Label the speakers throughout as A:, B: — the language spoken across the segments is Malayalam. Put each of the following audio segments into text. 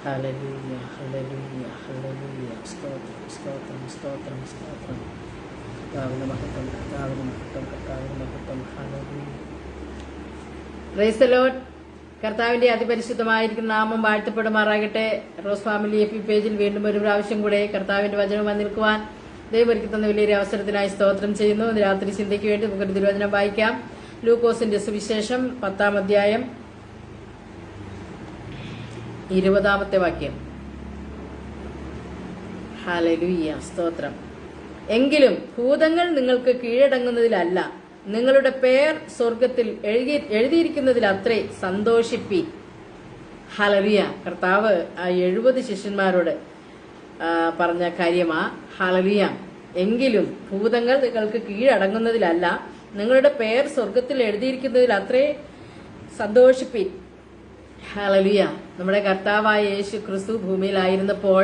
A: Hallelujah hallelujah hallelujah. സ്തോത്രം സ്തോത്രം സ്തോത്രം സ്തോത്രം. കർത്താവിന് മഹത്വം കർത്താവിന് മഹത്വം കർത്താവിന് മഹത്വം. ഹല്ലേലൂയ. Praise the Lord. കർത്താവിന്റെ അതിപരിശുദ്ധമായിരിക്കുന്ന നാമം വാഴ്ത്തപ്പെടുമാറാകട്ടെ. റോസ് ഫാമിലി എഫ് പേജിൽ വീണ്ടും ഒരു പ്രാവശ്യം കൂടെ കർത്താവിന്റെ വചനം വന്നിരിക്കുവാൻ ദൈവം ഒരുക്കി തന്ന വലിയൊരു അവസരത്തിനായി സ്തോത്രം ചെയ്യുന്നു. ഇന്ന് രാത്രി ചിന്തയ്ക്ക് വേണ്ടി നമുക്കൊരു തിരുവചനം വായിക്കാം. ലൂക്കോസിന്റെ സുവിശേഷം 10-ാം അധ്യായം 20-ാമത്തെ വാക്യം. ഹല്ലേലൂയ സ്തോത്രം. എങ്കിലും ഭൂതങ്ങൾ നിങ്ങൾക്ക് കീഴടങ്ങുന്നതിലല്ല, നിങ്ങളുടെ പേർ സ്വർഗത്തിൽ എഴുതിയിരിക്കുന്നതിൽ അത്രേ സന്തോഷിപ്പി. ഹല്ലേലൂയ. കർത്താവ് ആ 70 ശിഷ്യന്മാരോട് പറഞ്ഞ കാര്യമാ. ഹല്ലേലൂയ. എങ്കിലും ഭൂതങ്ങൾ നിങ്ങൾക്ക് കീഴടങ്ങുന്നതിലല്ല, നിങ്ങളുടെ പേർ സ്വർഗത്തിൽ എഴുതിയിരിക്കുന്നതിൽ അത്രേ സന്തോഷിപ്പി. ഹല്ലേലൂയ. നമ്മുടെ കർത്താവായ യേശു ക്രിസ്തു ഭൂമിയിലായിരുന്നപ്പോൾ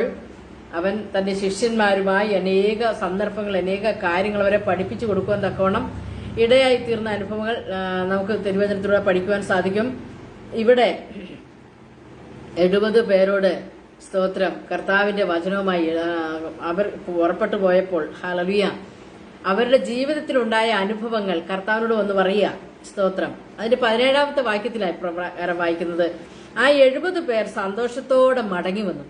A: അവൻ തന്റെ ശിഷ്യന്മാരുമായി അനേക സന്ദർഭങ്ങൾ, അനേക കാര്യങ്ങൾ അവരെ പഠിപ്പിച്ചു കൊടുക്കുവാൻ തക്കവണ്ണം ഇടയായി തീർന്ന അനുഭവങ്ങൾ നമുക്ക് തിരുവചനത്തിലൂടെ പഠിക്കുവാൻ സാധിക്കും. ഇവിടെ 70 പേരോട് സ്തോത്രം കർത്താവിന്റെ വചനവുമായി അവർ പുറപ്പെട്ടു പോയപ്പോൾ ഹല്ലേലൂയ അവരുടെ ജീവിതത്തിലുണ്ടായ അനുഭവങ്ങൾ കർത്താവിനോട് വന്ന് പറയുക. സ്തോത്രം. അതിന്റെ 17-ാമത്തെ വാക്യത്തിലായി വായിക്കുന്നത്, ആ 70 പേർ സന്തോഷത്തോടെ മടങ്ങി വന്നു.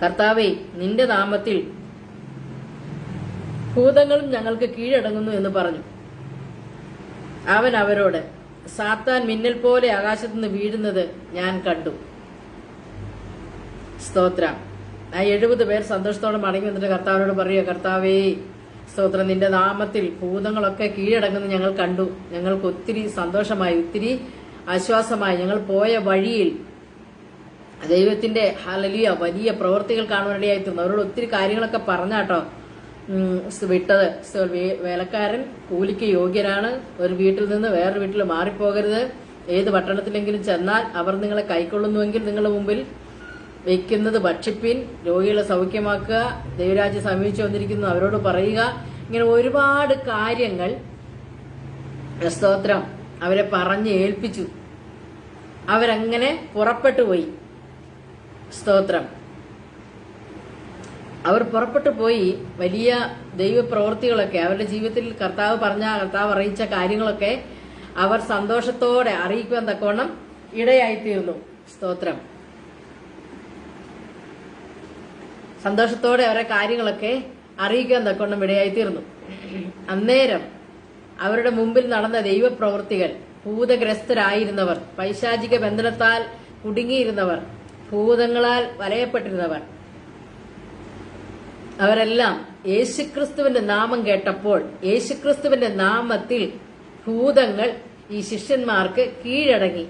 A: കർത്താവേ, നിന്റെ നാമത്തിൽ ഭൂതങ്ങളും ഞങ്ങൾക്ക് കീഴടങ്ങുന്നു എന്ന് പറഞ്ഞു. അവൻ അവരോട്, സാത്താൻ മിന്നൽ പോലെ ആകാശത്തുനിന്ന് വീഴുന്നത് ഞാൻ കണ്ടു. സ്തോത്രം. ആ 70 പേർ സന്തോഷത്തോടെ മടങ്ങി വന്നിട്ട് കർത്താവിനോട് പറയുക, കർത്താവേ സ്തോത്രം, നിന്റെ നാമത്തിൽ ഭൂതങ്ങളൊക്കെ കീഴടങ്ങുന്നത് ഞങ്ങൾ കണ്ടു. ഞങ്ങൾക്ക് ഒത്തിരി സന്തോഷമായി, ഒത്തിരി ആശ്വാസമായി. ഞങ്ങൾ പോയ വഴിയിൽ ദൈവത്തിന്റെ ഹല്ലേലൂയ വലിയ പ്രവൃത്തികൾ കാണുവാനിടയായി തീർന്നു. അവരോട് ഒത്തിരി കാര്യങ്ങളൊക്കെ പറഞ്ഞാട്ടോ വിട്ടത്. വേലക്കാരൻ കൂലിക്ക് യോഗ്യനാണ്. ഒരു വീട്ടിൽ നിന്ന് വേറൊരു വീട്ടിൽ മാറിപ്പോകരുത്. ഏത് പട്ടണത്തിലെങ്കിലും ചെന്നാൽ അവർ നിങ്ങളെ കൈക്കൊള്ളുന്നുവെങ്കിൽ നിങ്ങളുടെ മുമ്പിൽ വെക്കുന്നത് ഭക്ഷിപ്പിൻ. രോഗികളെ സൗഖ്യമാക്കുക. ദൈവരാജ്യം സമീപിച്ചു വന്നിരിക്കുന്നു അവരോട് പറയുക. ഇങ്ങനെ ഒരുപാട് കാര്യങ്ങൾ സ്തോത്രം അവരെ പറഞ്ഞ് ഏൽപ്പിച്ചു. അവരങ്ങനെ പുറപ്പെട്ടു പോയി. സ്തോത്രം. അവർ പുറപ്പെട്ടു പോയി വലിയ ദൈവപ്രവൃത്തികളൊക്കെ അവരുടെ ജീവിതത്തിൽ കർത്താവ് അറിയിച്ച കാര്യങ്ങളൊക്കെ അവർ സന്തോഷത്തോടെ അറിയിക്കുവാൻ തക്കവണ്ണം ഇടയായിത്തീർന്നു. സ്തോത്രം. സന്തോഷത്തോടെ അവരെ കാര്യങ്ങളൊക്കെ അറിയിക്കാൻ തക്കവണ്ണം ഇടയായിത്തീർന്നു. അന്നേരം അവരുടെ മുമ്പിൽ നടന്ന ദൈവപ്രവൃത്തികൾ, ഭൂതഗ്രസ്തരായിരുന്നവർ, പൈശാചിക ബന്ധനത്താൽ കുടുങ്ങിയിരുന്നവർ, ഭൂതങ്ങളാൽ വലയപ്പെട്ടിരുന്നവർ, അവരെല്ലാം യേശുക്രിസ്തുവിന്റെ നാമം കേട്ടപ്പോൾ യേശുക്രിസ്തുവിന്റെ നാമത്തിൽ ഭൂതങ്ങൾ ഈ ശിഷ്യന്മാർക്ക് കീഴടങ്ങി.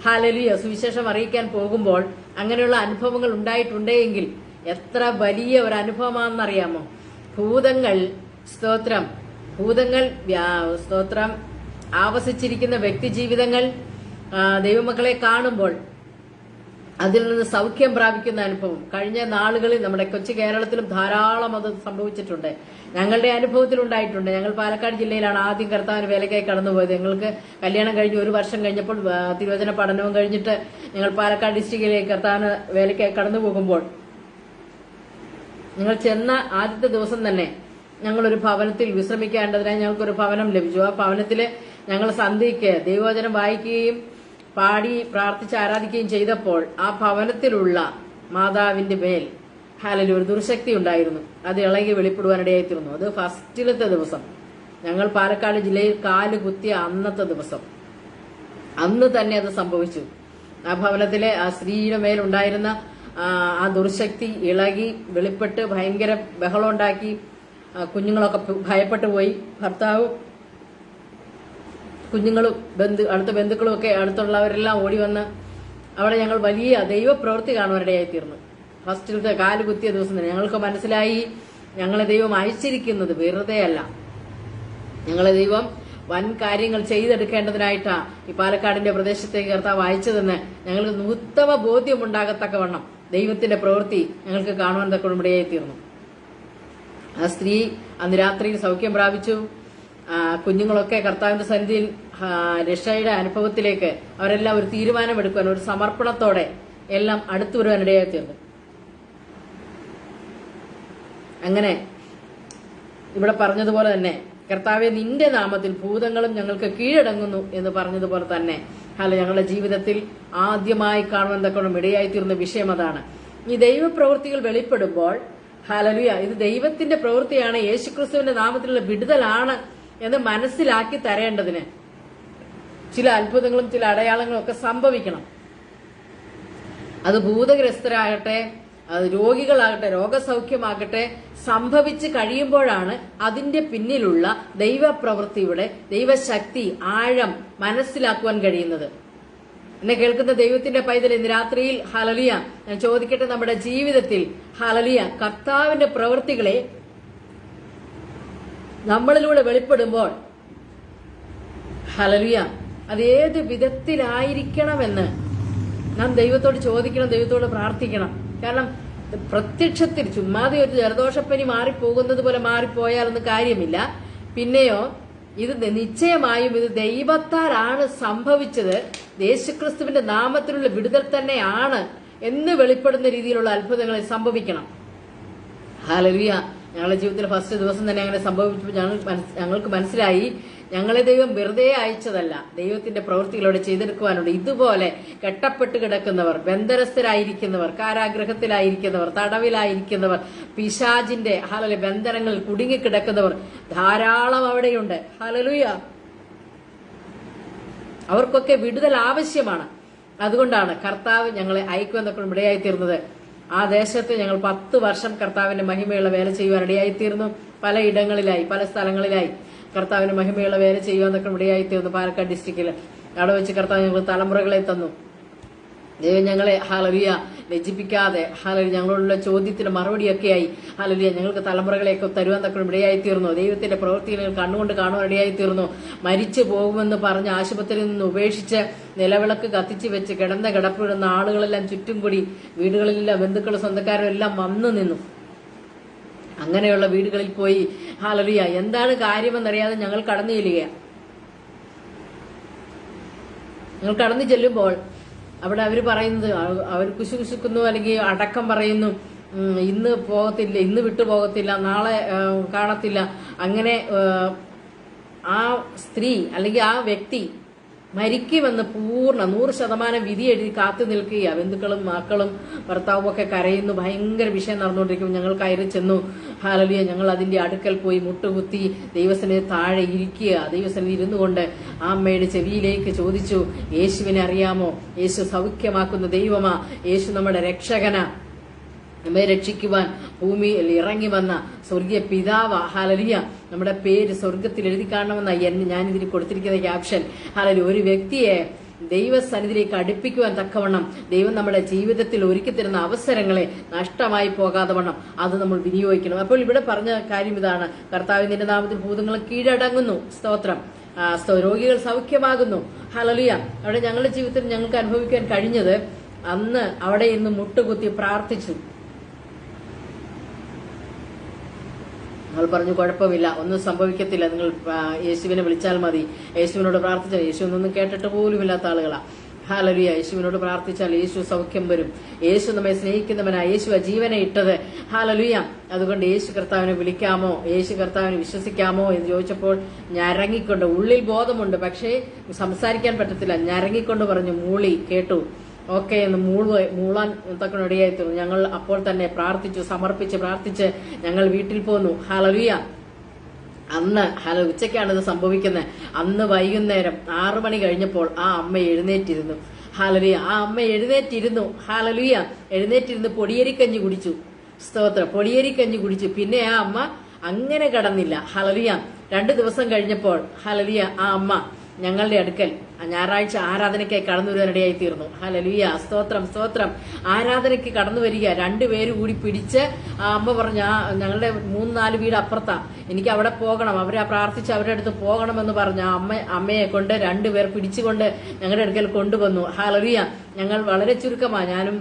A: ഹല്ലേലൂയ. സുവിശേഷം അറിയിക്കാൻ പോകുമ്പോൾ അങ്ങനെയുള്ള അനുഭവങ്ങൾ ഉണ്ടായിട്ടുണ്ടെങ്കിൽ എത്ര വലിയ ഒരു അനുഭവമാണെന്നറിയാമോ? ഭൂതങ്ങൾ സ്തോത്രം ആവസിച്ചിരിക്കുന്ന വ്യക്തി ജീവിതങ്ങൾ ദൈവമക്കളെ കാണുമ്പോൾ അതിൽ നിന്ന് സൗഖ്യം പ്രാപിക്കുന്ന അനുഭവം കഴിഞ്ഞ നാളുകളിൽ നമ്മുടെ കൊച്ചു കേരളത്തിലും ധാരാളം അത് സംഭവിച്ചിട്ടുണ്ട്. ഞങ്ങളുടെ അനുഭവത്തിൽ ഉണ്ടായിട്ടുണ്ട്. ഞങ്ങൾ പാലക്കാട് ജില്ലയിലാണ് ആദ്യം കർത്താവിന് വേലയ്ക്കായി കടന്നുപോയത്. ഞങ്ങൾക്ക് കല്യാണം കഴിഞ്ഞ് 1 വർഷം കഴിഞ്ഞപ്പോൾ തിരുവചന പഠനവും കഴിഞ്ഞിട്ട് ഞങ്ങൾ പാലക്കാട് ഡിസ്ട്രിക്റ്റിലേക്ക് കർത്താവിന് വേലയ്ക്കായി കടന്നു പോകുമ്പോൾ ഞങ്ങൾ ചെന്ന ആദ്യത്തെ ദിവസം തന്നെ ഞങ്ങളൊരു ഭവനത്തിൽ വിശ്രമിക്കേണ്ടതിനായി ഞങ്ങൾക്കൊരു ഭവനം ലഭിച്ചു. ആ ഭവനത്തില് ഞങ്ങൾ സന്ധ്യയ്ക്ക് ദൈവവചനം വായിക്കുകയും പാടി പ്രാർത്ഥിച്ച് ആരാധിക്കുകയും ചെയ്തപ്പോൾ ആ ഭവനത്തിലുള്ള മാതാവിന്റെ മേൽ ഹല്ലേലൂയ ഒരു ദുർശക്തി ഉണ്ടായിരുന്നു. അത് ഇളകി വെളിപ്പെടുവാനിടയായിത്തീർന്നു. അത് ഫസ്റ്റിലത്തെ ദിവസം, ഞങ്ങൾ പാലക്കാട് ജില്ലയിൽ കാല് കുത്തിയ അന്നത്തെ ദിവസം, അന്ന് തന്നെ അത് സംഭവിച്ചു. ആ ഭവനത്തിലെ ആ സ്ത്രീയുടെ മേലുണ്ടായിരുന്ന ആ ദുർശക്തി ഇളകി വെളിപ്പെട്ട് ഭയങ്കര ബഹളമുണ്ടാക്കി. കുഞ്ഞുങ്ങളൊക്കെ ഭയപ്പെട്ടു പോയി. ഭർത്താവും കുഞ്ഞുങ്ങളും അടുത്ത ബന്ധുക്കളും ഒക്കെ അടുത്തുള്ളവരെല്ലാം ഓടി വന്ന് അവിടെ ഞങ്ങൾ വലിയ ദൈവപ്രവൃത്തി കാണുവാനിടയായിത്തീർന്നു. ഫസ്റ്റിലത്തെ കാല് കുത്തിയ ദിവസം തന്നെ ഞങ്ങൾക്ക് മനസ്സിലായി, ഞങ്ങളെ ദൈവം അയച്ചിരിക്കുന്നത് വെറുതെ അല്ല. ഞങ്ങളെ ദൈവം വൻ കാര്യങ്ങൾ ചെയ്തെടുക്കേണ്ടതിനായിട്ടാ ഈ പാലക്കാടിന്റെ പ്രദേശത്തേക്ക് കർത്താവ് അയച്ചതെന്ന് ഞങ്ങൾക്ക് ഉത്തമ ബോധ്യമുണ്ടാകത്തക്കവണ്ണം ദൈവത്തിന്റെ പ്രവൃത്തി ഞങ്ങൾക്ക് കാണുവാൻ തക്കവണ്ണം ഇടയായിത്തീർന്നു. ആ സ്ത്രീ അന്ന് രാത്രിയിൽ സൗഖ്യം പ്രാപിച്ചു. കുഞ്ഞുങ്ങളൊക്കെ കർത്താവിന്റെ സന്നിധിയിൽ രക്ഷയുടെ അനുഭവത്തിലേക്ക് അവരെല്ലാം ഒരു തീരുമാനമെടുക്കുവാൻ, ഒരു സമർപ്പണത്തോടെ എല്ലാം അടുത്തു വരുവാനിടയായി തീർന്നു. അങ്ങനെ ഇവിടെ പറഞ്ഞതുപോലെ തന്നെ കർത്താവെ നിന്റെ നാമത്തിൽ ഭൂതങ്ങളും ഞങ്ങൾക്ക് കീഴടങ്ങുന്നു എന്ന് പറഞ്ഞതുപോലെ തന്നെ ഞങ്ങളുടെ ജീവിതത്തിൽ ആദ്യമായി കാണുവാൻ തക്കോണം ഇടയായിത്തീർന്ന വിഷയം അതാണ്. ഈ ദൈവപ്രവൃത്തികൾ വെളിപ്പെടുമ്പോൾ ഹല്ലേലൂയ, ഇത് ദൈവത്തിന്റെ പ്രവൃത്തിയാണ്, യേശുക്രിസ്തുവിന്റെ നാമത്തിലുള്ള വിടുതലാണ് എന്ന് മനസ്സിലാക്കി തരേണ്ടതിന് ചില അത്ഭുതങ്ങളും ചില അടയാളങ്ങളും ഒക്കെ സംഭവിക്കണം. അത് ഭൂതഗ്രസ്തരാകട്ടെ, അത് രോഗികളാകട്ടെ, രോഗസൗഖ്യമാകട്ടെ, സംഭവിച്ച് കഴിയുമ്പോഴാണ് അതിന്റെ പിന്നിലുള്ള ദൈവപ്രവൃത്തിയുടെ ദൈവശക്തി ആഴം മനസ്സിലാക്കുവാൻ കഴിയുന്നത്. എന്നെ കേൾക്കുന്ന ദൈവത്തിന്റെ പൈതൽ ഇന്ന് രാത്രിയിൽ ഹല്ലേലൂയ ഞാൻ ചോദിക്കട്ടെ, നമ്മുടെ ജീവിതത്തിൽ ഹല്ലേലൂയ കർത്താവിന്റെ പ്രവൃത്തികളെ നമ്മളിലൂടെ വെളിപ്പെടുമ്പോൾ ഹല്ലേലൂയ അത് ഏത് വിധത്തിലായിരിക്കണമെന്ന് നാം ദൈവത്തോട് ചോദിക്കണം, ദൈവത്തോട് പ്രാർത്ഥിക്കണം. കാരണം പ്രത്യക്ഷത്തിൽ ചുമ്മാതെ ഒരു ജലദോഷപ്പനി മാറിപ്പോകുന്നത് പോലെ മാറിപ്പോയാലൊന്നും കാര്യമില്ല. പിന്നെയോ ഇത് നിശ്ചയമായും ഇത് ദൈവത്താലാണ് സംഭവിച്ചത്, യേശുക്രിസ്തുവിന്റെ നാമത്തിലുള്ള വിടുതൽ തന്നെയാണ് എന്ന് വെളിപ്പെടുന്ന രീതിയിലുള്ള അത്ഭുതങ്ങൾ സംഭവിക്കണം. ഹല്ലേലൂയ. ഞങ്ങളുടെ ജീവിതത്തിൽ ഫസ്റ്റ് ദിവസം തന്നെ അങ്ങനെ സംഭവിച്ചപ്പോൾ ഞങ്ങൾക്ക് മനസ്സിലായി, ഞങ്ങളെ ദൈവം വെറുതെ അയച്ചതല്ല, ദൈവത്തിന്റെ പ്രവൃത്തികളോടെ ചെയ്തെടുക്കുവാനുണ്ട്. ഇതുപോലെ കെട്ടപ്പെട്ട് കിടക്കുന്നവർ, ബന്ധനസ്ഥരായിരിക്കുന്നവർ, കാരാഗ്രഹത്തിലായിരിക്കുന്നവർ, തടവിലായിരിക്കുന്നവർ, പിശാചിന്റെ ഹല്ലേലൂയ ബന്ധനങ്ങളിൽ കുടുങ്ങിക്കിടക്കുന്നവർ ധാരാളം അവിടെയുണ്ട്. ഹല്ലേലൂയ. അവർക്കൊക്കെ വിടുതൽ ആവശ്യമാണ്. അതുകൊണ്ടാണ് കർത്താവ് ഞങ്ങളെ അയക്കുമെന്നൊക്കെ ഇടയായിത്തീർന്നത്. ആ ദേശത്ത് ഞങ്ങൾ 10 വർഷം കർത്താവിന്റെ മഹിമയുള്ള വേല ചെയ്യുവാൻ ഇടയായിത്തീർന്നു. പല ഇടങ്ങളിലായി, പല സ്ഥലങ്ങളിലായി കർത്താവിന്റെ മഹിമയുള്ള വേല ചെയ്യുവാന്നൊക്കെ ഇടയായിത്തീർന്നു. പാലക്കാട് ഡിസ്ട്രിക്റ്റിൽ അവിടെ വെച്ച് കർത്താവ് ഞങ്ങൾ തലമുറകളെ തന്നു. ദൈവം ഞങ്ങളെ ഹല്ലേലൂയ ലജ്ജിപ്പിക്കാതെ ഹല്ലേലൂയ ഞങ്ങളുള്ള ചോദ്യത്തിന് മറുപടിയൊക്കെയായി ഹല്ലേലൂയ ഞങ്ങൾക്ക് തലമുറകളെയൊക്കെ തരുവാൻ തക്ക ഇടയായിത്തീർന്നു. ദൈവത്തിന്റെ പ്രവൃത്തികൾ കണ്ണുകൊണ്ട് കാണുവാൻ ഇടയായിത്തീർന്നു. മരിച്ചു പോകുമെന്ന് പറഞ്ഞ് ആശുപത്രിയിൽ നിന്ന് ഉപേക്ഷിച്ച് നിലവിളക്ക് കത്തിച്ചു വെച്ച് കിടന്ന കിടപ്പിടുന്ന ആളുകളെല്ലാം ചുറ്റും കൂടി, വീടുകളിലെല്ലാം ബന്ധുക്കളും സ്വന്തക്കാരും എല്ലാം വന്നു നിന്നു. അങ്ങനെയുള്ള വീടുകളിൽ പോയി ഹല്ലേലൂയ എന്താണ് കാര്യമെന്നറിയാതെ ഞങ്ങൾ കടന്നു ചെല്ലുകയാണ്. ഞങ്ങൾ കടന്നു ചെല്ലുമ്പോൾ അവിടെ അവർ പറയുന്നത്, അവർ കുശുകുശുക്കുന്നു, അല്ലെങ്കിൽ അടക്കം പറയുന്നു, ഇന്ന് പോകത്തില്ല, ഇന്ന് വിട്ടു പോകത്തില്ല, നാളെ കാണത്തില്ല. അങ്ങനെ ആ സ്ത്രീ അല്ലെങ്കിൽ ആ വ്യക്തി മരിക്കുമെന്ന് പൂർണ്ണ 100% വിധി എഴുതി കാത്തു നിൽക്കുക. ബന്ധുക്കളും മക്കളും ഭർത്താവും ഒക്കെ കരയുന്നു. ഭയങ്കര വിഷയം നടന്നുകൊണ്ടിരിക്കും. ഞങ്ങൾ കയറി ചെന്നു. ഹല്ലേലൂയ. ഞങ്ങൾ അതിന്റെ അടുക്കൽ പോയി മുട്ടുകുത്തി ദൈവസന്നിധി താഴെ ഇരിക്കുക. ദൈവസന്നിധി ഇരുന്നു കൊണ്ട് ആ അമ്മയുടെ ചെവിയിലേക്ക് ചോദിച്ചു, യേശുവിനെ അറിയാമോ? യേശു സൗഖ്യമാക്കുന്ന ദൈവമാ, യേശു നമ്മുടെ രക്ഷകനാ, നമ്മെ രക്ഷിക്കുവാൻ ഭൂമിയിൽ ഇറങ്ങി വന്ന സ്വർഗീയ പിതാവ്. ഹല്ലേലൂയ. നമ്മുടെ പേര് സ്വർഗത്തിൽ എഴുതി കാണണമെന്നാണ് ഞാനിതിന് കൊടുത്തിരിക്കുന്ന ക്യാപ്ഷൻ. ഹല്ലേലൂയ. ഒരു വ്യക്തിയെ ദൈവസന്നിധിയിലേക്ക് അടുപ്പിക്കുവാൻ തക്കവണ്ണം ദൈവം നമ്മുടെ ജീവിതത്തിൽ ഒരുക്കി തരുന്ന അവസരങ്ങളെ നഷ്ടമായി പോകാതെ വണ്ണം അത് നമ്മൾ വിനിയോഗിക്കണം. അപ്പോൾ ഇവിടെ പറഞ്ഞ കാര്യം ഇതാണ്, കർത്താവിന്റെ നാമത്തിൽ ഭൂതങ്ങൾ കീഴടങ്ങുന്നു. സ്തോത്രം. രോഗികൾ സൗഖ്യമാകുന്നു. ഹല്ലേലൂയ. അവിടെ ഞങ്ങളുടെ ജീവിതത്തിൽ ഞങ്ങൾക്ക് അനുഭവിക്കാൻ കഴിഞ്ഞത്, അന്ന് അവിടെ ഇന്ന് മുട്ടുകുത്തി പ്രാർത്ഥിച്ചു. നിങ്ങൾ പറഞ്ഞു കുഴപ്പമില്ല, ഒന്നും സംഭവിക്കത്തില്ല, നിങ്ങൾ യേശുവിനെ വിളിച്ചാൽ മതി, യേശുവിനോട് പ്രാർത്ഥിച്ചാൽ, യേശുവിനൊന്നും കേട്ടിട്ട് പോലുമില്ലാത്ത ആളുകളാ. ഹല്ലേലൂയ. യേശുവിനോട് പ്രാർത്ഥിച്ചാൽ യേശു സൗഖ്യം വരും. യേശു നമ്മെ സ്നേഹിക്കുന്നവനാ, യേശു ജീവനെ ഇട്ടത്. ഹല്ലേലൂയ. അതുകൊണ്ട് യേശു കർത്താവിനെ വിളിക്കാമോ, യേശു കർത്താവിനെ വിശ്വസിക്കാമോ എന്ന് ചോദിച്ചപ്പോൾ ഞരങ്ങിക്കൊണ്ട്, ഉള്ളിൽ ബോധമുണ്ട് പക്ഷേ സംസാരിക്കാൻ പറ്റത്തില്ല, ഞരങ്ങിക്കൊണ്ട് പറഞ്ഞു, മൂളി കേട്ടു. ഓക്കെ എന്ന് മൂളാൻ തക്കണിടയായി തീർന്നു. ഞങ്ങൾ അപ്പോൾ തന്നെ പ്രാർത്ഥിച്ചു, സമർപ്പിച്ച് പ്രാർത്ഥിച്ച് ഞങ്ങൾ വീട്ടിൽ പോന്നു. ഹല്ലേലൂയ. അന്ന് ഉച്ചയ്ക്കാണ് ഇത് സംഭവിക്കുന്നത്. അന്ന് വൈകുന്നേരം 6 മണി കഴിഞ്ഞപ്പോൾ ആ അമ്മ എഴുന്നേറ്റിരുന്നു. ഹല്ലേലൂയ. ആ അമ്മ എഴുന്നേറ്റിരുന്നു. ഹല്ലേലൂയ. എഴുന്നേറ്റിരുന്ന് പൊടിയരിക്കഞ്ഞി കുടിച്ചു. സ്തോത്രം. പൊടിയരിക്കഞ്ഞി കുടിച്ചു. പിന്നെ ആ അമ്മ അങ്ങനെ കടന്നില്ല. ഹല്ലേലൂയ. 2 ദിവസം കഴിഞ്ഞപ്പോൾ ഹല്ലേലൂയ ആ അമ്മ ഞങ്ങളുടെ അടുക്കൽ ഞായറാഴ്ച ആരാധനയ്ക്കായി കടന്നു വരുവാനിടയായി തീർന്നു. ഹല്ലേലൂയ. സ്തോത്രം, സ്തോത്രം. ആരാധനയ്ക്ക് കടന്നു വരിക. 2 പേര് കൂടി പിടിച്ച് ആ അമ്മ പറഞ്ഞു, ഞങ്ങളുടെ 3-4 വീട് അപ്പുറത്താ, എനിക്ക് അവിടെ പോകണം, അവരെ പ്രാർത്ഥിച്ച് അവരുടെ അടുത്ത് പോകണമെന്ന് പറഞ്ഞു ആ അമ്മയെ കൊണ്ട് 2 പേർ പിടിച്ചുകൊണ്ട് ഞങ്ങളുടെ അടുക്കൽ കൊണ്ടുവന്നു. ഹല്ലേലൂയ. ഞങ്ങൾ വളരെ ചുരുക്കമാണ്, ഞാനും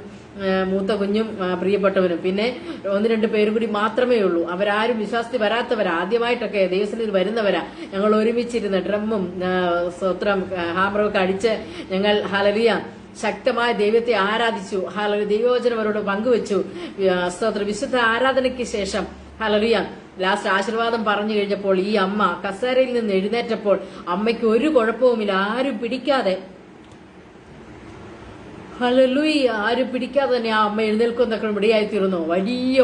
A: മൂത്ത കുഞ്ഞും പ്രിയപ്പെട്ടവനും, പിന്നെ 1-2 പേരും കൂടി മാത്രമേ ഉള്ളൂ. അവരാരും വിശ്വാസത്തിൽ വരാത്തവരാ, ആദ്യമായിട്ടൊക്കെ ദൈവസന്നിധിയിൽ വരുന്നവരാ. ഞങ്ങൾ ഒരുമിച്ചിരുന്ന് ഡ്രമ്മും സ്തോത്രം ഹാമറൊക്കെ അടിച്ച് ഞങ്ങൾ ഹല്ലേലൂയ ശക്തമായ ദൈവത്തെ ആരാധിച്ചു. ഹല്ലേലൂയ. ദൈവവചനം അവരോട് പങ്കുവെച്ചു. സ്തോത്രം. വിശുദ്ധ ആരാധനയ്ക്ക് ശേഷം ഹല്ലേലൂയ ലാസ്റ്റ് ആശീർവാദം പറഞ്ഞു കഴിഞ്ഞപ്പോൾ ഈ അമ്മ കസേരയിൽ നിന്ന് എഴുന്നേറ്റപ്പോൾ അമ്മയ്ക്ക് ഒരു കുഴപ്പവുമില്ല. ആരും പിടിക്കാതെ, ഹല്ലേലൂയ, ആരും പിടിക്കാതെ തന്നെ ആ അമ്മ എഴുന്നേൽക്കുന്നൊക്കെ ഇടയായിത്തീർന്നു. വലിയ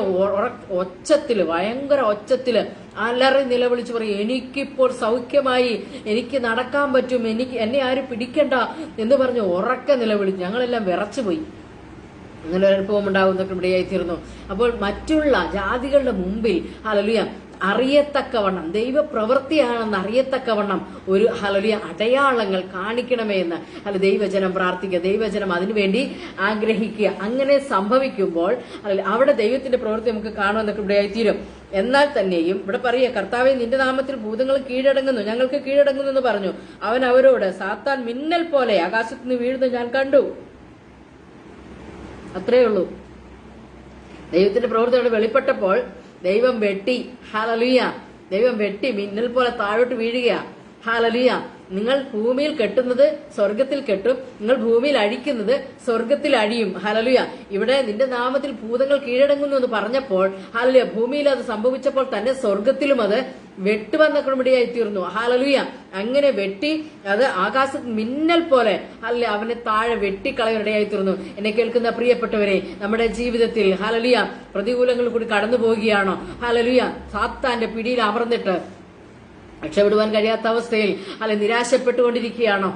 A: ഒച്ചത്തില്, ഭയങ്കര ഒച്ചത്തില് അലറി നിലവിളിച്ച് പറയും, എനിക്കിപ്പോൾ സൗഖ്യമായി, എനിക്ക് നടക്കാൻ പറ്റും, എന്നെ ആരും പിടിക്കണ്ട എന്ന് പറഞ്ഞ് ഉറക്കെ നിലവിളിച്ചു. ഞങ്ങളെല്ലാം വിറച്ചുപോയി. അങ്ങനെ ഒരു അനുഭവം ഉണ്ടാകുന്നൊക്കെ ഇടയായിത്തീർന്നു. അപ്പോൾ മറ്റുള്ള ജാതികളുടെ മുമ്പിൽ ഹല്ലേലൂയ അറിയത്തക്കവണ്ണം, ദൈവപ്രവൃത്തിയാണെന്ന് അറിയത്തക്കവണ്ണം ഒരു ഹല്ലേലൂയ അടയാളങ്ങൾ കാണിക്കണമേ എന്ന് ദൈവജനം പ്രാർത്ഥിക്കുക. ദൈവജനം അതിനുവേണ്ടി ആഗ്രഹിക്കുക. അങ്ങനെ സംഭവിക്കുമ്പോൾ അവിടെ ദൈവത്തിന്റെ പ്രവൃത്തി നമുക്ക് കാണുമെന്നൊക്കെ ഇവിടെയായിത്തീരും. എന്നാൽ തന്നെയും ഇവിടെ പറയുക, കർത്താവേ നിന്റെ നാമത്തിൽ ഭൂതങ്ങൾ കീഴടങ്ങുന്നു, ഞങ്ങൾക്ക് കീഴടങ്ങുന്നു എന്ന് പറഞ്ഞു. അവൻ അവരോട്, സാത്താൻ മിന്നൽ പോലെ ആകാശത്ത് നിന്ന് വീഴുന്നത് ഞാൻ കണ്ടു. അത്രയേ ഉള്ളൂ. ദൈവത്തിന്റെ പ്രവൃത്തിയോട് വെളിപ്പെട്ടപ്പോൾ ദൈവം വെട്ടി. ഹല്ലേലൂയ. ദൈവം വെട്ടി മിന്നൽ പോലെ താഴോട്ട് വീഴുക. ഹല്ലേലൂയ. നിങ്ങൾ ഭൂമിയിൽ കെട്ടുന്നത് സ്വർഗത്തിൽ കെട്ടും, നിങ്ങൾ ഭൂമിയിൽ അഴിക്കുന്നത് സ്വർഗത്തിൽ അഴിയും. ഹല്ലേലൂയ. ഇവിടെ നിന്റെ നാമത്തിൽ ഭൂതങ്ങൾ കീഴടങ്ങുന്നു എന്ന് പറഞ്ഞപ്പോൾ ഹല്ലേലൂയ ഭൂമിയിൽ അത് സംഭവിച്ചപ്പോൾ തന്നെ സ്വർഗത്തിലും അത് വെട്ടുവന്നൊക്കെ ഇടയായിത്തീർന്നു. ഹല്ലേലൂയ. അങ്ങനെ വെട്ടി അത് ആകാശത്ത് മിന്നൽ പോലെ അവനെ താഴെ വെട്ടിക്കളയാനിടയായിത്തീർന്നു. എന്നെ കേൾക്കുന്ന പ്രിയപ്പെട്ടവരെ, നമ്മുടെ ജീവിതത്തിൽ ഹല്ലേലൂയ പ്രതികൂലങ്ങൾ കൂടി കടന്നു പോവുകയാണോ? ഹല്ലേലൂയ സാത്താന്റെ പിടിയിൽ അമർന്നിട്ട് രക്ഷപ്പെടുവാൻ കഴിയാത്ത അവസ്ഥയിൽ നിരാശപ്പെട്ടുകൊണ്ടിരിക്കുകയാണോ?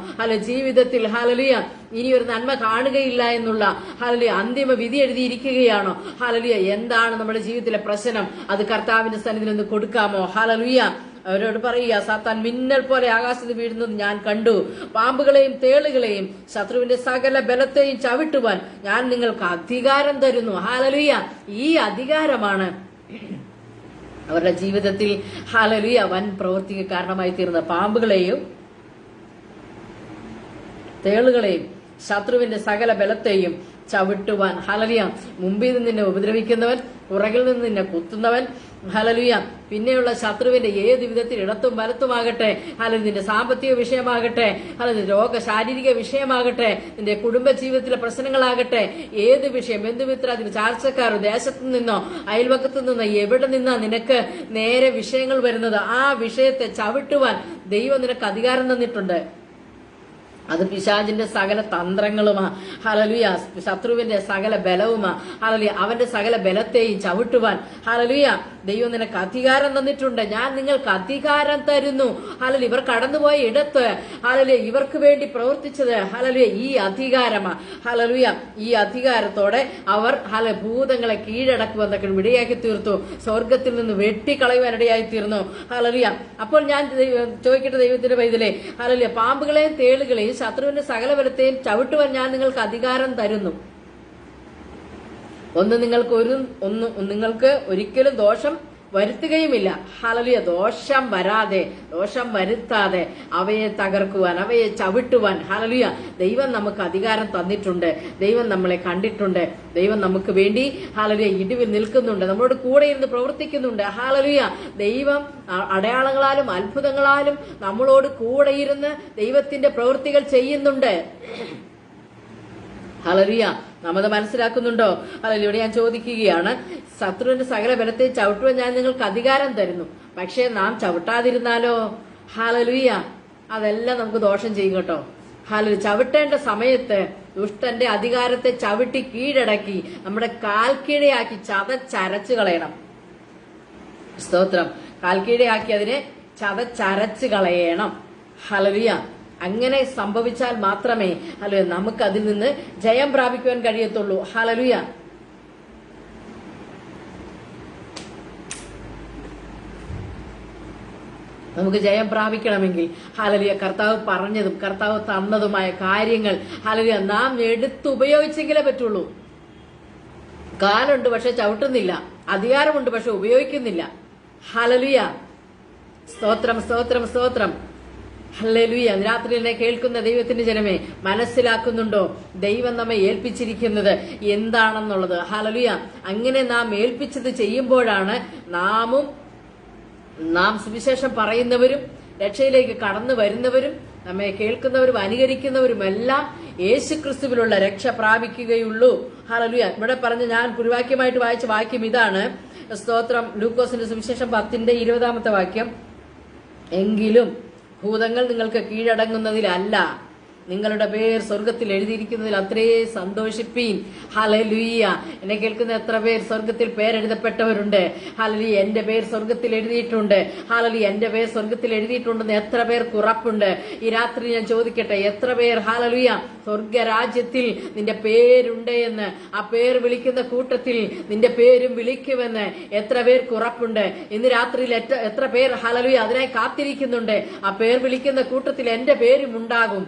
A: ജീവിതത്തിൽ ഹല്ലേലൂയ ഇനി ഒരു നന്മ കാണുകയില്ല എന്നുള്ള ഹല്ലേലൂയ അന്തിമ വിധി എഴുതിയിരിക്കുകയാണോ? ഹല്ലേലൂയ എന്താണ് നമ്മുടെ ജീവിതത്തിലെ പ്രശ്നം? അത് കർത്താവിന്റെ സന്നിധിയിൽ നിന്ന് കൊടുക്കാമോ? ഹല്ലേലൂയ. അവരോട് പറയുക, സാത്താൻ മിന്നൽ പോലെ ആകാശത്ത് വീഴുന്നത് ഞാൻ കണ്ടു. പാമ്പുകളെയും തേളുകളെയും ശത്രുവിന്റെ സകല ബലത്തെയും ചവിട്ടുവാൻ ഞാൻ നിങ്ങൾക്ക് അധികാരം തരുന്നു. ഹല്ലേലൂയ. ഈ അധികാരമാണ് അവരുടെ ജീവിതത്തിൽ ഹല്ലേലൂയ വൻ പ്രവൃത്തിക്ക് കാരണമായി തീർന്ന പാമ്പുകളെയും തേളുകളെയും ശത്രുവിന്റെ സകല ബലത്തെയും ചവിട്ടുവാൻ. ഹല്ലേലൂയ. മുമ്പിൽ നിന്ന് നിന്നെ ഉപദ്രവിക്കുന്നവൻ, പുറകിൽ നിന്ന് നിന്നെ കുത്തുന്നവൻ, ഹല്ലേലൂയ പിന്നെയുള്ള ശത്രുവിന്റെ ഏത് വിധത്തിൽ ഇടത്തും വലത്തുമാകട്ടെ, അല്ലെങ്കിൽ നിന്റെ സാമ്പത്തിക വിഷയമാകട്ടെ, അല്ലെങ്കിൽ രോഗ ശാരീരിക വിഷയമാകട്ടെ, നിന്റെ കുടുംബ ജീവിതത്തിലെ പ്രശ്നങ്ങളാകട്ടെ, ഏത് വിഷയം, ബന്ധുമിത്രാദികൾ, ചാർച്ചക്കാരോ, ദേശത്തു നിന്നോ അയൽവക്കത്തു നിന്നോ എവിടെ നിന്നോ നിനക്ക് നേരെ വിഷയങ്ങൾ വരുന്നത്, ആ വിഷയത്തെ ചവിട്ടുവാൻ ദൈവം നിനക്ക് അധികാരം തന്നിട്ടുണ്ട്. അത് പിശാചിന്റെ സകല തന്ത്രങ്ങളുമാ. ഹല്ലേലൂയ. ശത്രുവിന്റെ സകല ബലവുമാ. ഹല്ലേലൂയ. അവന്റെ സകല ബലത്തെയും ചവിട്ടുവാൻ ഹല്ലേലൂയ ദൈവം നിനക്ക് അധികാരം തന്നിട്ടുണ്ട്. ഞാൻ നിങ്ങൾക്ക് അധികാരം തരുന്നു. ഹല്ലേലൂയ. ഇവർ കടന്നുപോയ ഇടത്ത് ഹല്ലേലൂയ ഇവർക്ക് വേണ്ടി പ്രവർത്തിച്ചത് ഹല്ലേലൂയ ഈ അധികാരമാ. ഹല്ലേലൂയ. ഈ അധികാരത്തോടെ അവർ ഭൂതങ്ങളെ കീഴടക്കുമെന്നൊക്കെ ഇടയാക്കി തീർത്തു. സ്വർഗത്തിൽ നിന്ന് വെട്ടിക്കളയുവാനിടയായി തീർന്നു. ഹല്ലേലൂയ. അപ്പോൾ ഞാൻ ചോദിക്കട്ടെ ദൈവത്തിന്റെ പൈതലേ, ഹല്ലേലൂയ പാമ്പുകളെയും തേളുകളെയും ശത്രുവിന്റെ സകല ബലത്തെയും ചവിട്ടുവാൻ ഞാൻ നിങ്ങൾക്ക് അധികാരം തരുന്നു. നിങ്ങൾക്ക് ഒരിക്കലും ദോഷം വരുത്തുകയുമില്ല. ഹല്ലേലൂയ. ദോഷം വരാതെ, ദോഷം വരുത്താതെ അവയെ തകർക്കുവാൻ, അവയെ ചവിട്ടുവാൻ ഹല്ലേലൂയ ദൈവം നമുക്ക് അധികാരം തന്നിട്ടുണ്ട്. ദൈവം നമ്മളെ കണ്ടിട്ടുണ്ട്. ദൈവം നമുക്ക് വേണ്ടി ഹല്ലേലൂയ ഇടിവിൽ നിൽക്കുന്നുണ്ട്. നമ്മളോട് കൂടെ ഇരുന്ന് പ്രവർത്തിക്കുന്നുണ്ട്. ഹല്ലേലൂയ. ദൈവം അടയാളങ്ങളാലും അത്ഭുതങ്ങളാലും നമ്മളോട് കൂടെ ഇരുന്ന് ദൈവത്തിന്റെ പ്രവൃത്തികൾ ചെയ്യുന്നുണ്ട്. ഹല്ലേലൂയ. നാം അത് മനസ്സിലാക്കുന്നുണ്ടോ? ഹല്ലേലൂയ. ഇവിടെ ഞാൻ ചോദിക്കുകയാണ്, ശത്രുവിന്റെ സകല ബലത്തെ ചവിട്ടുവാൻ ഞാൻ നിങ്ങൾക്ക് അധികാരം തരുന്നു. പക്ഷേ നാം ചവിട്ടാതിരുന്നാലോ? ഹല്ലേലൂയ. അതെല്ലാം നമുക്ക് ദോഷം ചെയ്യും കേട്ടോ. ഹല്ലേലൂയ. ചവിട്ടേണ്ട സമയത്ത് ദുഷ്ടന്റെ അധികാരത്തെ ചവിട്ടി കീഴടക്കി നമ്മുടെ കാൽക്കീഴയാക്കി ചതച്ചരച്ചു കളയണം. സ്തോത്രം. കാൽക്കീഴയാക്കി അതിനെ ചതച്ചരച്ചു കളയണം. ഹല്ലേലൂയ. അങ്ങനെ സംഭവിച്ചാൽ മാത്രമേ ഹല്ലേലൂയ നമുക്ക് അതിൽ നിന്ന് ജയം പ്രാപിക്കുവാൻ കഴിയത്തുള്ളൂ. ഹല്ലേലൂയ. നമുക്ക് ജയം പ്രാപിക്കണമെങ്കിൽ ഹല്ലേലൂയ കർത്താവ് പറഞ്ഞതും കർത്താവ് തന്നതുമായ കാര്യങ്ങൾ ഹല്ലേലൂയ നാം എടുത്തുപയോഗിച്ചെങ്കിലേ പറ്റുള്ളൂ. കാലുണ്ട് പക്ഷെ ചവിട്ടുന്നില്ല, അധികാരമുണ്ട് പക്ഷെ ഉപയോഗിക്കുന്നില്ല. ഹല്ലേലൂയ. സ്തോത്രം, സ്തോത്രം, സ്തോത്രം. ഹല്ലേലൂയ. രാത്രി എന്നെ കേൾക്കുന്ന ദൈവത്തിന്റെ ജനമേ, മനസ്സിലാക്കുന്നുണ്ടോ ദൈവം നമ്മെ ഏൽപ്പിച്ചിരിക്കുന്നത് എന്താണെന്നുള്ളത്? ഹല്ലേലൂയ. അങ്ങനെ നാം ഏൽപ്പിച്ചത് ചെയ്യുമ്പോഴാണ് നാം സുവിശേഷം പറയുന്നവരും രക്ഷയിലേക്ക് കടന്നു വരുന്നവരും നമ്മെ കേൾക്കുന്നവരും അനുകരിക്കുന്നവരും എല്ലാം യേശുക്രിസ്തുവിലുള്ള രക്ഷ പ്രാപിക്കുകയുള്ളൂ. ഹല്ലേലൂയ. ഇവിടെ പറഞ്ഞ ഞാൻ കുറിവാക്യമായിട്ട് വായിച്ച വാക്യം ഇതാണ്. സ്തോത്രം. ലൂക്കോസിന്റെ സുവിശേഷം 10:20 വാക്യം. എങ്കിലും ഭൂതങ്ങൾ നിങ്ങൾക്ക് കീഴടങ്ങുന്നതിലല്ല, നിങ്ങളുടെ പേർ സ്വർഗത്തിൽ എഴുതിയിരിക്കുന്നതിൽ അത്രേ സന്തോഷിപ്പീൻ. ഹല്ലേലൂയ. എന്നെ കേൾക്കുന്ന എത്ര പേർ സ്വർഗത്തിൽ പേരെഴുതപ്പെട്ടവരുണ്ട്? ഹല്ലേലൂയ. എന്റെ പേർ സ്വർഗത്തിൽ എഴുതിയിട്ടുണ്ട്. ഹല്ലേലൂയ. എന്റെ പേർ സ്വർഗത്തിൽ എഴുതിയിട്ടുണ്ടെന്ന് എത്ര പേർക്ക് ഉറപ്പുണ്ട്? ഈ രാത്രി ഞാൻ ചോദിക്കട്ടെ, എത്ര പേർ ഹല്ലേലൂയ സ്വർഗരാജ്യത്തിൽ നിന്റെ പേരുണ്ട് എന്ന്, ആ പേർ വിളിക്കുന്ന കൂട്ടത്തിൽ നിന്റെ പേരും വിളിക്കുമെന്ന് എത്ര പേർക്ക് ഉറപ്പുണ്ട്? ഇന്ന് രാത്രിയിൽ എത്ര പേർ ഹല്ലേലൂയ അതിനായി കാത്തിരിക്കുന്നുണ്ട്? ആ പേർ വിളിക്കുന്ന കൂട്ടത്തിൽ എന്റെ പേരും ഉണ്ടാകും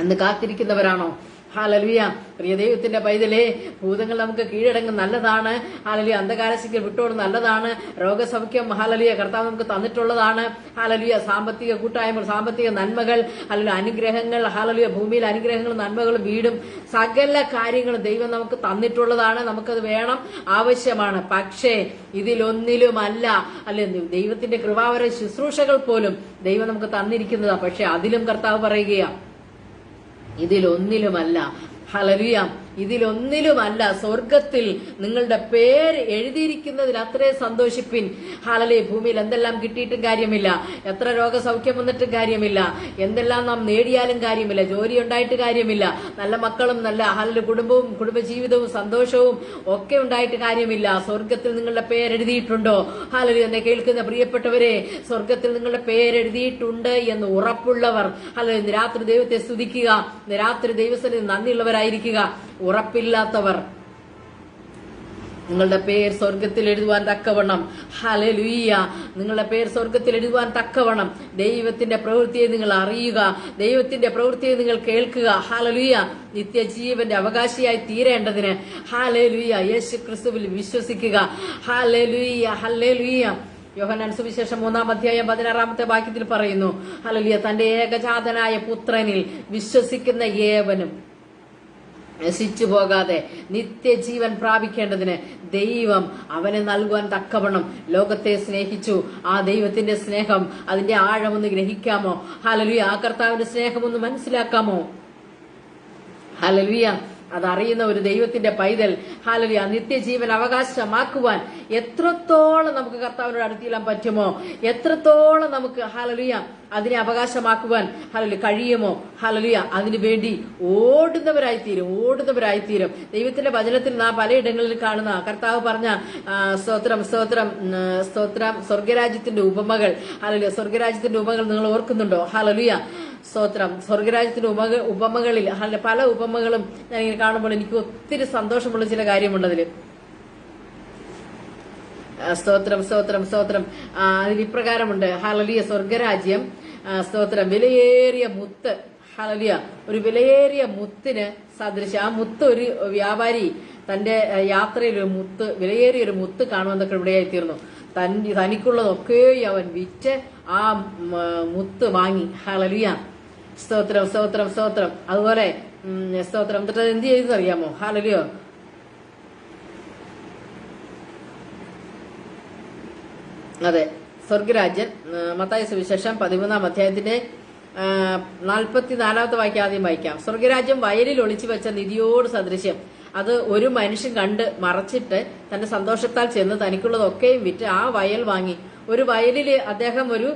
A: എന്ന് കാത്തിരിക്കുന്നവരാണോ? ഹല്ലേലൂയ. പ്രിയ ദൈവത്തിന്റെ പൈതലേ, ഭൂതങ്ങൾ നമുക്ക് കീഴടങ്ങും നല്ലതാണ്. ഹല്ലേലൂയ. അന്ധകാരശക്തി വിട്ടോട് നല്ലതാണ്. രോഗസൗഖ്യം ഹല്ലേലൂയ കർത്താവ് നമുക്ക് തന്നിട്ടുള്ളതാണ്. ഹല്ലേലൂയ. സാമ്പത്തിക കൂട്ടായ്മകൾ, സാമ്പത്തിക നന്മകൾ, ഹല്ലേലൂയ അനുഗ്രഹങ്ങൾ, ഹല്ലേലൂയ ഭൂമിയിൽ അനുഗ്രഹങ്ങളും നന്മകളും വീടും സകല കാര്യങ്ങളും ദൈവം നമുക്ക് തന്നിട്ടുള്ളതാണ്. നമുക്കത് വേണം, ആവശ്യമാണ്. പക്ഷേ ഇതിലൊന്നിലുമല്ല അല്ലെ ദൈവത്തിന്റെ കൃപാവര ശുശ്രൂഷകൾ പോലും ദൈവം നമുക്ക് തന്നിരിക്കുന്നതാ. പക്ഷെ അതിലും കർത്താവ് പറയുകയാണ്, ഇതിലൊന്നിലുമല്ല. ഹല്ലേലൂയ. ഇതിലൊന്നിലുമല്ല. സ്വർഗത്തിൽ നിങ്ങളുടെ പേര് എഴുതിയിരിക്കുന്നതിൽ അത്രേ സന്തോഷിപ്പിൻ. ഹല്ലേലൂയ. ഭൂമിയിൽ എന്തെല്ലാം കിട്ടിയിട്ടും കാര്യമില്ല, എത്ര രോഗസൗഖ്യം വന്നിട്ടും കാര്യമില്ല, എന്തെല്ലാം നാം നേടിയാലും കാര്യമില്ല, ജോലി ഉണ്ടായിട്ട് കാര്യമില്ല, നല്ല മക്കളും നല്ല ഹല്ലേലൂയ കുടുംബവും കുടുംബജീവിതവും സന്തോഷവും ഒക്കെ ഉണ്ടായിട്ട് കാര്യമില്ല. സ്വർഗത്തിൽ നിങ്ങളുടെ പേരെഴുതിയിട്ടുണ്ടോ? ഹല്ലേലൂയ. എന്നെ കേൾക്കുന്ന പ്രിയപ്പെട്ടവരെ, സ്വർഗത്തിൽ നിങ്ങളുടെ പേരെഴുതിയിട്ടുണ്ട് എന്ന് ഉറപ്പുള്ളവർ ഹല്ലേലൂയ രാത്രി ദൈവത്തെ സ്തുതിക്കുക, രാത്രി ദൈവത്തിന് നന്ദിയുള്ളവരായിരിക്കുക. ഉറപ്പില്ലാത്തവർ നിങ്ങളുടെ പേർ സ്വർഗത്തിൽ എഴുതുവാൻ തക്കവണ്ണം ഹല്ലേലൂയ നിങ്ങളുടെ പേർ സ്വർഗത്തിൽ എഴുതുവാൻ തക്കവണ്ണം ദൈവത്തിന്റെ പ്രവൃത്തിയെ നിങ്ങൾ അറിയുക, ദൈവത്തിന്റെ പ്രവൃത്തിയെ നിങ്ങൾ കേൾക്കുക. ഹല്ലേലൂയ. നിത്യജീവന്റെ അവകാശിയായി തീരേണ്ടതിന് ഹല്ലേലൂയ യേശു ക്രിസ്തുവിൽ വിശ്വസിക്കുക. ഹല്ലേലൂയ. ഹല്ലേലൂയ. യോഹന്നാൻ സുവിശേഷം 3:16 വാക്യത്തിൽ പറയുന്നു, ഹല്ലേലൂയ തന്റെ ഏകജാതനായ പുത്രനിൽ വിശ്വസിക്കുന്ന ഏവനും നശിച്ചു പോകാതെ നിത്യജീവൻ പ്രാപിക്കേണ്ടതിന് ദൈവം അവനെ നൽകുവാൻ തക്കവണ്ണം ലോകത്തെ സ്നേഹിച്ചു. ആ ദൈവത്തിന്റെ സ്നേഹം, അതിന്റെ ആഴമൊന്ന് ഗ്രഹിക്കാമോ? ഹല്ലേലൂയ. ആ കർത്താവിന്റെ സ്നേഹമൊന്ന് മനസ്സിലാക്കാമോ? ഹല്ലേലൂയ. അതറിയുന്ന ഒരു ദൈവത്തിന്റെ പൈതൽ ഹല്ലേലൂയ നിത്യജീവൻ അവകാശമാക്കുവാൻ എത്രത്തോളം നമുക്ക് കർത്താവിനോട് അടുത്തിടാൻ പറ്റുമോ, എത്രത്തോളം നമുക്ക് ഹല്ലേലൂയ അതിനെ അവകാശമാക്കുവാൻ ഹല്ലേലൂയ കഴിയുമോ? ഹല്ലേലൂയ അതിനു വേണ്ടി ഓടുന്നവരായിത്തീരും. ദൈവത്തിന്റെ വചനത്തിൽ നാം പലയിടങ്ങളിൽ കാണുന്ന കർത്താവ് പറഞ്ഞ സ്തോത്രം സ്വർഗരാജ്യത്തിന്റെ ഉപമകൾ. ഹല്ലേലൂയ. സ്വർഗരാജ്യത്തിന്റെ ഉപമകൾ നിങ്ങൾ ഓർക്കുന്നുണ്ടോ? ഹല്ലേലൂയ. സ്തോത്രം. സ്വർഗരാജ്യത്തിന്റെ ഉപമകളിൽ പല ഉപമകളും ഞാൻ ഇങ്ങനെ കാണുമ്പോൾ എനിക്ക് ഒത്തിരി സന്തോഷമുള്ള ചില കാര്യമുണ്ടതില്. സ്തോത്രം. അതിൽ ഇപ്രകാരമുണ്ട്. ഹല്ലേലൂയ. സ്വർഗരാജ്യം സ്തോത്രം വിലയേറിയ മുത്ത്. ഹല്ലേലൂയ. ഒരു വിലയേറിയ മുത്തിന് സദൃശം. ആ മുത്ത് ഒരു വ്യാപാരി തന്റെ യാത്രയിൽ ഒരു മുത്ത്, വിലയേറിയ ഒരു മുത്ത് കാണുമെന്നൊക്കെ ഇവിടെയായി തീർന്നു. തനിക്കുള്ളതൊക്കെ അവൻ വിറ്റ് ആ മുത്ത് വാങ്ങി. ഹല്ലേലൂയ. സ്തോത്രം. അതുപോലെ സ്തോത്രം എന്നിട്ട് എന്ത് ചെയ്തെന്ന് അറിയാമോ? ഹല്ലേലൂയ. അതെ, സ്വർഗരാജ്യൻ മത്തായി സുവിശേഷം 13 44 വാക്യം ആദ്യം വായിക്കാം. സ്വർഗരാജ്യം വയലിൽ ഒളിച്ചു വെച്ച നിധിയോട് സദൃശ്യം. അത് ഒരു മനുഷ്യൻ കണ്ട് മറച്ചിട്ട് തന്റെ സന്തോഷത്താൽ ചെന്ന് തനിക്കുള്ളതൊക്കെയും വിറ്റ് ആ വയൽ വാങ്ങി. ഒരു വയലില് അദ്ദേഹം ഒരു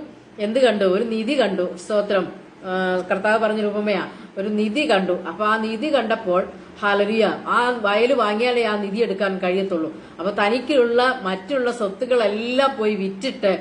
A: നിധി കണ്ടു. സ്തോത്രം. കർത്താവ് പറഞ്ഞൊരു ഉപമയാ. ഒരു നിധി കണ്ടു. അപ്പൊ ആ നിധി കണ്ടപ്പോൾ ഹല്ലേലൂയ ആ വയല് വാങ്ങിയാലേ ആ നിധി എടുക്കാൻ കഴിയത്തുള്ളൂ. അപ്പൊ തനിക്കുള്ള മറ്റുള്ള സ്വത്തുക്കളെല്ലാം പോയി വിറ്റിട്ട്